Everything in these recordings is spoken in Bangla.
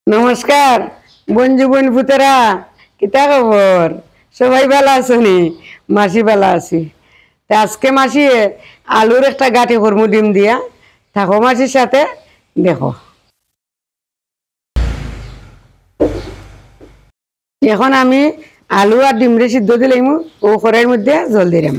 নমস্কার বন্ধু বোন পুতেরা, কিতা খবর? সবাই ভালো আছেনি? মাসি ভালো আছি। আজকে মাসি আলুর একটা গাঁটি করমু ডিম দিয়া, থাকো মাসির সাথে দেখো। এখন আমি আলু আর ডিমরে সিদ্ধ দিলাম, ও কড়াইয়ের মধ্যে জল দিলাম।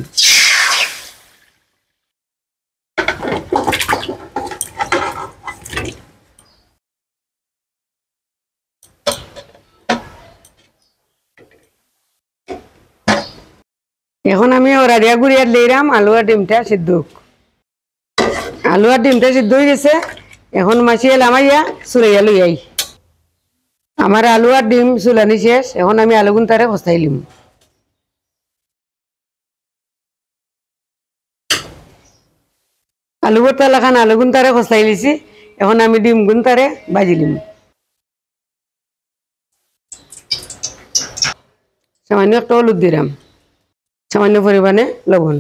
এখন আমি ওরারিয়া গুড়িয়া দিলাম আলু আর ডিমটা সিদ্ধ। আলু আর ডিমটা সিদ্ধ হয়ে গেছে। এখন মাসি এলাম আইয়া চুলাইয়া লই আই। আমার আলু আর ডিম চুলানি শেষ। এখন আমি আলু গুনতারে খসাইলিম। আলু ভর্তা লাখান আলু গুনতারে খসাই লিছি। এখন আমি ডিম গুনতারে বাজিলিম। সামান্য একটা হলুদ দিলাম, সামান্য পরিমাণে লবণ।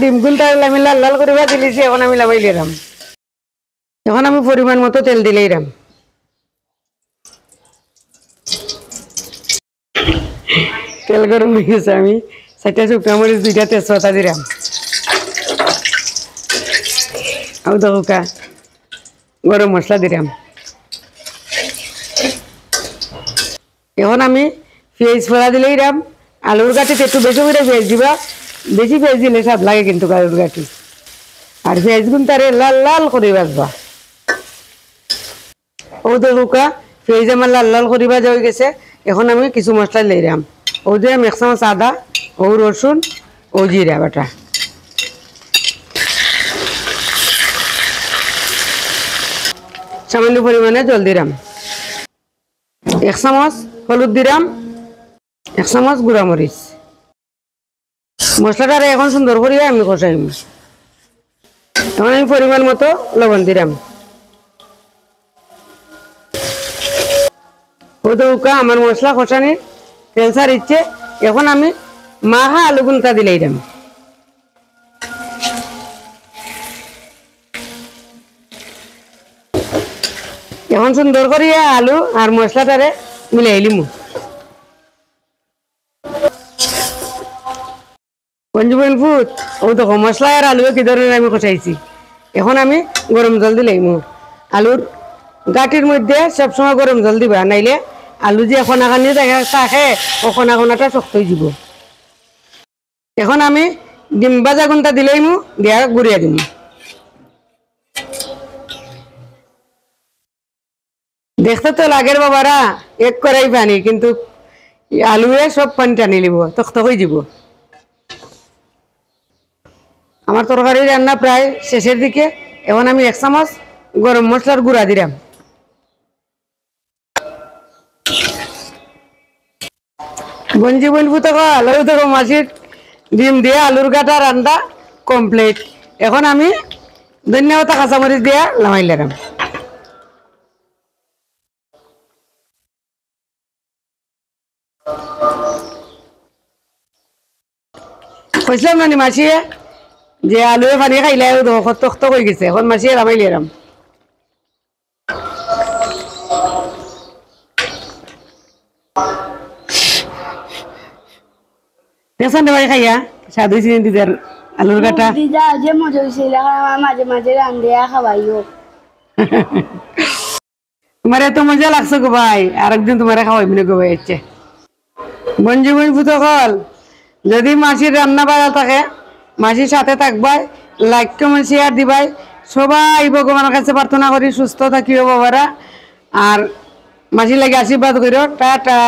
ডিম গুনতারে আমি লাল লাল করে ভাজি লিছি। এখন আমি লামাই দিলাম। এখন আমি পরিমাণ মতো তেল দিলাম। তেল গরম হয়ে গেছে। আমি 4টা শুকনো মরিচ, 2টা তেজপাতা দিলাম। আর দেখো গরম মশলা দিলাম। এখন আমি পেঁয়াজ ফোড়া দিলাম। আলুর গাঁটিতে একটু বেশি করে পেঁয়াজ দিবা, বেশি পেঁয়াজ দিলে স্বাদ লাগে কিন্তু আলুর গাঁটি। আর পেঁয়াজ গুনতারে লাল লাল করে ভাজবা। ও দেখো পেঁয়াজ আমার লাল লাল করে ভাজা হয়ে গেছে। এখন আমি কিছু মশলা দিলাম। ও দিলাম 1 চামচ আদা, ও রসুন, ও জিরা বাটা। সামান্য পরিমাণে জল দিলাম। 1 চামচ হলুদ দিলাম, 1 চামচ গুঁড়া মরিচ। মশলাটা এখন সুন্দর করে আমি কষাইম। এখন আমি পরিমাণ মতো লবণ দিলাম। আমার মশলা কষানি তেল ছাড়িচ্ছে। এখন আমি মাখা আলু গুনতা দিলাম। এখন সুন্দর করে আলু আর মশলাটারে মিলাইলিম। পঞ্জীবন ফুট ও দেখো মশলা আর আলু কি ধরনের আমি কষাইছি। এখন আমি গরম জল দিলাম। আলুর গাঁটির মধ্যে সবসময় গরম জল দিবা, নাইলে আলু যে খনাখানি থাকে ও খনাখনাটা শক্ত হয়ে যাব। এখন আমি ডিম ভাজা গুনটা দিলাম, দিয়া গুড়িয়া দিম। দেখতে তো লাগের বাবারা এক করাই পানি, কিন্তু আলুয়ে সব পানি টানি নিব, তক্তক হয়ে যাব। আমার তরকারি রান্না প্রায় শেষের দিকে। এখন আমি 1 চামচ গরম মশলার গুঁড়া দিলাম। বঞ্জি বনবু তো আলু দেখো মাছির ডিম দিয়ে আলুর গাঁটা রান্না কমপ্লিট। এখন আমি ধন্যবাদ কাঁচামরিচ দিয়ে লামাই লাগাম। কইছিলাম না মাছিয়ে যে আলুয়ে পানি খাইলে তক্ত হয়ে গেছে। এখন মাছিয়ে লামাই লাগাম। দেখছেন ভাই খাইয়া স্বাদ হয়েছে দিদার আলুর গাঁটা। দিদা যে মজা হয়েছিল, আমার মাঝে মাঝে রান্ধিয়া খাওয়াইও। তোমার এত মজা লাগছে গো ভাই, আরেকদিন তোমার খাওয়াই মিলে গো ভাই। হচ্ছে বঞ্জি বই ফুটো কল, যদি মাসির রান্না বাড়া থাকে মাসির সাথে থাকবাই, লাইক কমেন্ট শেয়ার দিবাই। সবাই ভগবানের কাছে প্রার্থনা করি সুস্থ থাকিও বাবারা, আর মাসির লাগে আশীর্বাদ করিও। টাটা।